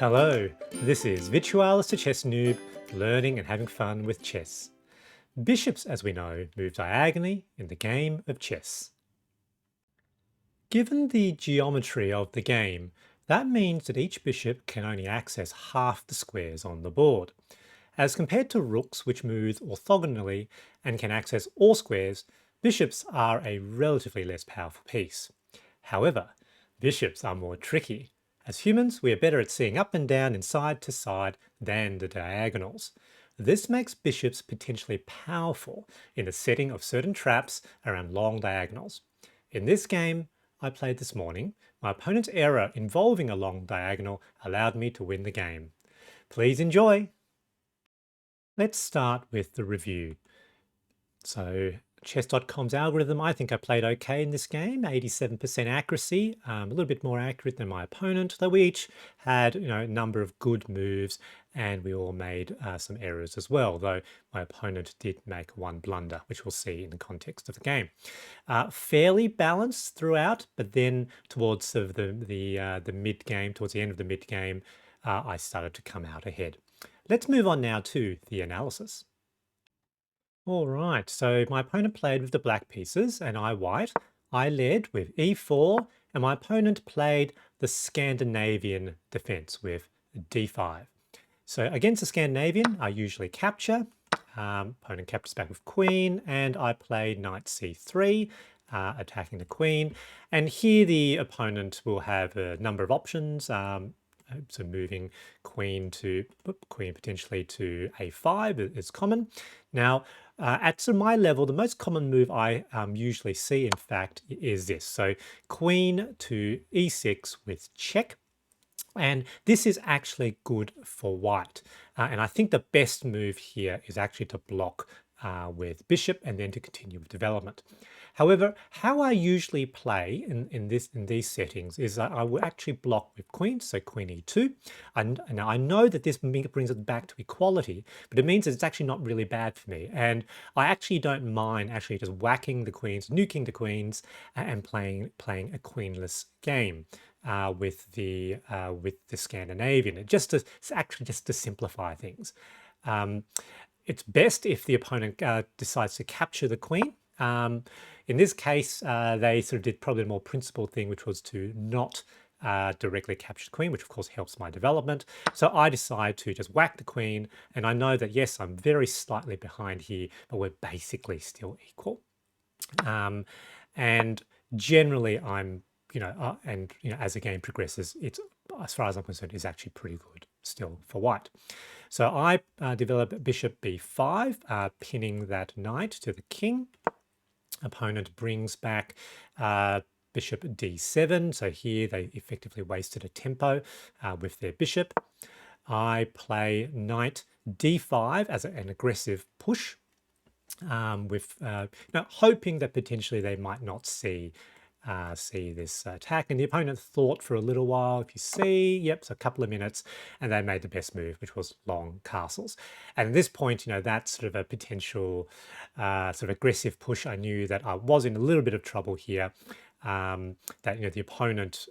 Hello, this is Virtualis the Chess Noob, learning and having fun with chess. Bishops, as we know, move diagonally in the game of chess. Given the geometry of the game, that means that each bishop can only access half the squares on the board. As compared to rooks, which move orthogonally and can access all squares, bishops are a relatively less powerful piece. However, bishops are more tricky. As humans, we are better at seeing up and down and side to side than the diagonals. This makes bishops potentially powerful in the setting of certain traps around long diagonals. In this game I played this morning, my opponent's error involving a long diagonal allowed me to win the game. Please enjoy! Let's start with the review. So chess.com's algorithm, I think I played okay in this game, 87% accuracy, a little bit more accurate than my opponent, though we each had a number of good moves and we all made some errors as well, though my opponent did make one blunder, which we'll see in the context of the game. Fairly balanced throughout, but then towards sort of the mid game, towards the end of the mid game, I started to come out ahead. Let's move on now to the analysis. All right, so my opponent played with the black pieces and I white. I led with e4 and my opponent played the Scandinavian defense with d5. So against the Scandinavian, I usually capture. Opponent captures back with queen and I played knight c3, attacking the queen. And here the opponent will have a number of options. So moving queen potentially to a5 is common. Now, at my level, the most common move I usually see, in fact, is this. So queen to e6 with check. And this is actually good for white. And I think the best move here is actually to block with bishop and then to continue with development. However, how I usually play in these settings is that I will actually block with queen, so queen e2. And now I know that this brings it back to equality, but it means that it's actually not really bad for me. And I actually don't mind actually just whacking the queens, nuking the queens, and playing a queenless game. With the Scandinavian, actually just to simplify things. It's best if the opponent decides to capture the queen. In this case, they sort of did probably a more principled thing, which was to not directly capture the queen, which of course helps my development. So I decide to just whack the queen, and I know that yes, I'm very slightly behind here, but we're basically still equal. And generally, I'm as the game progresses, it's, as far as I'm concerned, is actually pretty good still for white. So I develop bishop b5, pinning that knight to the king. Opponent brings back bishop d7. So here they effectively wasted a tempo with their bishop. I play knight d5 as an aggressive push, with hoping that potentially they might not see this attack. And the opponent thought for a little while. If you see, yep, so a couple of minutes, and they made the best move, which was long castles. And at this point, that's sort of a potential sort of aggressive push. I knew that I was in a little bit of trouble here. That the opponent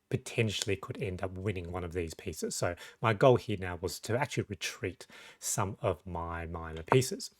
potentially could end up winning one of these pieces. So my goal here now was to actually retreat some of my minor pieces.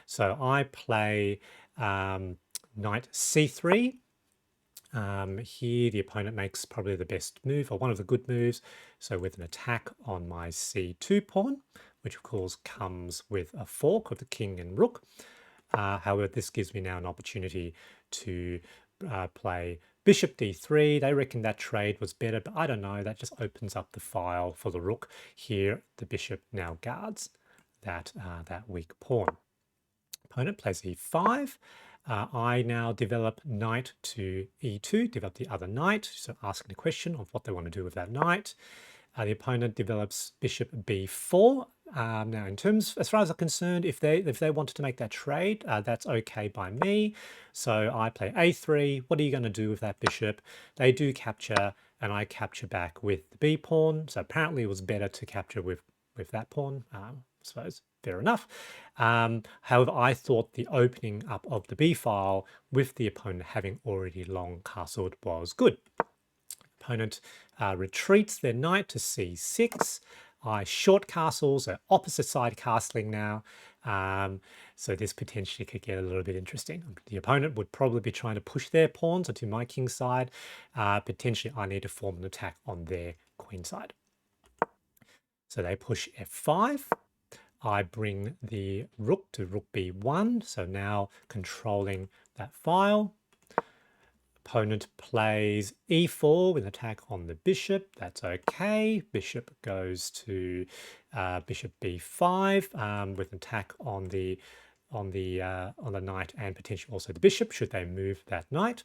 So I play knight c3. Here the opponent makes probably the best move, or one of the good moves, so with an attack on my c2 pawn, which of course comes with a fork of the king and rook. However, this gives me now an opportunity to play bishop d3. They reckon that trade was better, but I don't know. That just opens up the file for the rook. Here, the bishop now guards that weak pawn. Opponent plays e5. I now develop knight to e2, develop the other knight, so asking the question of what they want to do with that knight. The opponent develops bishop b4. Now, as far as I'm concerned, if they wanted to make that trade, that's okay by me. So I play a3. What are you going to do with that bishop? They do capture, and I capture back with the b pawn. So apparently, it was better to capture with that pawn. I suppose fair enough. However, I thought the opening up of the b file with the opponent having already long castled was good. opponent retreats their knight to c6. I short castles, so opposite side castling now. So this potentially could get a little bit interesting. The opponent would probably be trying to push their pawns onto my king side. Potentially I need to form an attack on their queen side. So they push f5. I bring the rook to rook b1, so now controlling that file. Opponent plays e4 with an attack on the bishop. That's okay. Bishop goes to bishop b5 with an attack on the knight and potentially also the bishop should they move that knight.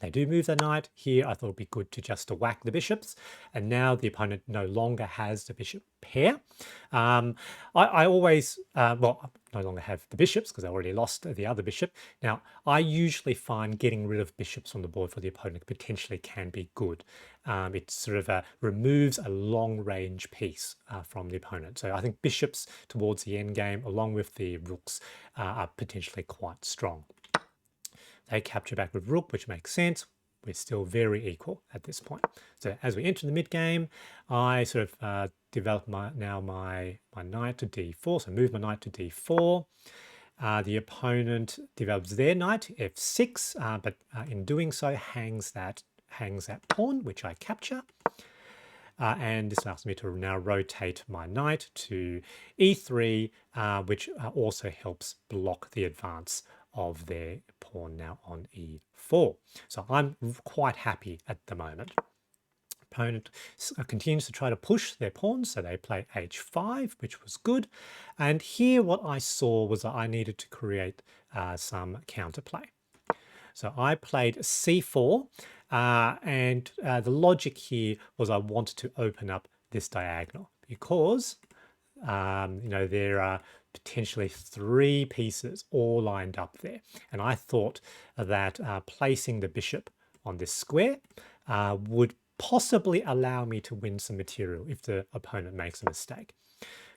They do move the knight. Here I thought it would be good to just to whack the bishops. And now the opponent no longer has the bishop pair. I always, well, no longer have the bishops because I already lost the other bishop. Now, I usually find getting rid of bishops on the board for the opponent potentially can be good. It sort of removes a long-range piece from the opponent. So I think bishops towards the end game, along with the rooks, are potentially quite strong. They capture back with rook, which makes sense. We're still very equal at this point. So as we enter the mid game, I sort of develop my knight to d4. So move my knight to d4. The opponent develops their knight to f6, but in doing so hangs that pawn, which I capture. And this allows me to now rotate my knight to e3, which also helps block the advance of their pawn now on e4. So I'm quite happy at the moment. Opponent continues to try to push their pawns, so they play h5, which was good. And here what I saw was that I needed to create some counterplay. So I played c4, and the logic here was I wanted to open up this diagonal because there are potentially 3 pieces all lined up there. And I thought that placing the bishop on this square would possibly allow me to win some material if the opponent makes a mistake.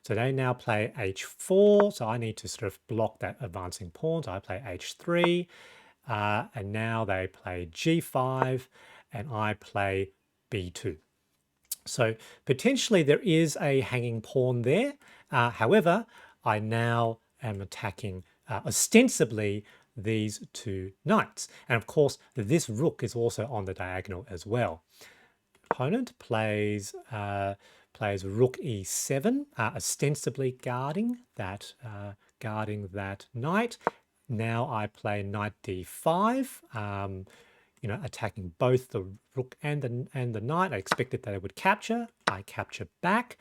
So they now play h4, so I need to sort of block that advancing pawn. So I play h3, and now they play g5, and I play b2. So potentially there is a hanging pawn there. However, I now am attacking ostensibly these 2 knights. And of course, this rook is also on the diagonal as well. Opponent plays rook e7, ostensibly guarding that knight. Now I play knight d5. Attacking both the rook and the knight. I expected that they would capture. I capture back.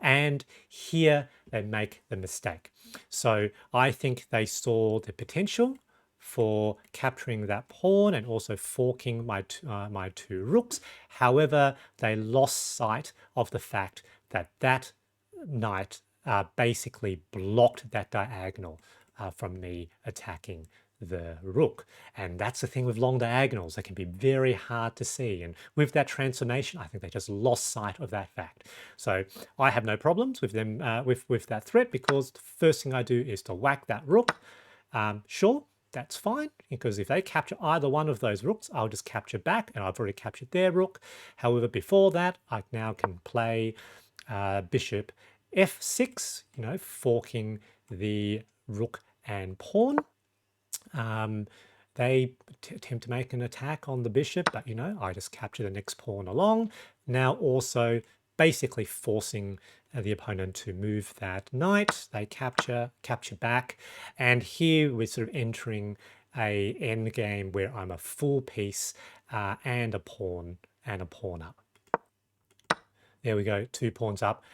And here they make the mistake. So I think they saw the potential for capturing that pawn and also forking my 2 rooks. However, they lost sight of the fact that that knight basically blocked that diagonal from me attacking the rook. And that's the thing with long diagonals. They can be very hard to see. And with that transformation, I think they just lost sight of that fact. So I have no problems with them with that threat because the first thing I do is to whack that rook. Sure, that's fine, because if they capture either one of those rooks, I'll just capture back, and I've already captured their rook. However, before that, I now can play bishop f6, forking the rook and pawn. They attempt to make an attack on the bishop, but I just capture the next pawn along. Now also basically forcing the opponent to move that knight. They capture back, and here we're sort of entering a end game where I'm a full piece and a pawn up. There we go, 2 pawns up.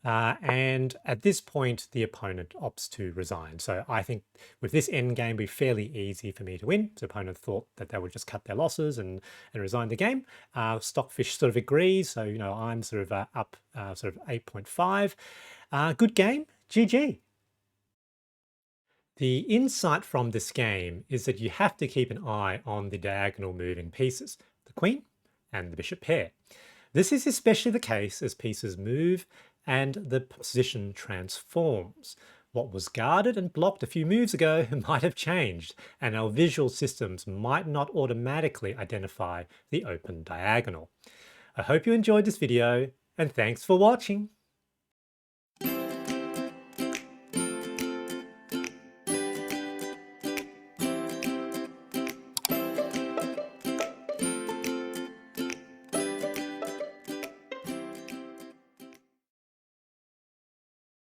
And at this point, the opponent opts to resign. So I think with this endgame, it'd be fairly easy for me to win. The opponent thought that they would just cut their losses and resign the game. Stockfish sort of agrees. So, I'm sort of up sort of 8.5. Good game. GG. The insight from this game is that you have to keep an eye on the diagonal moving pieces, the queen and the bishop pair. This is especially the case as pieces move and the position transforms. What was guarded and blocked a few moves ago might have changed, and our visual systems might not automatically identify the open diagonal. I hope you enjoyed this video, and thanks for watching.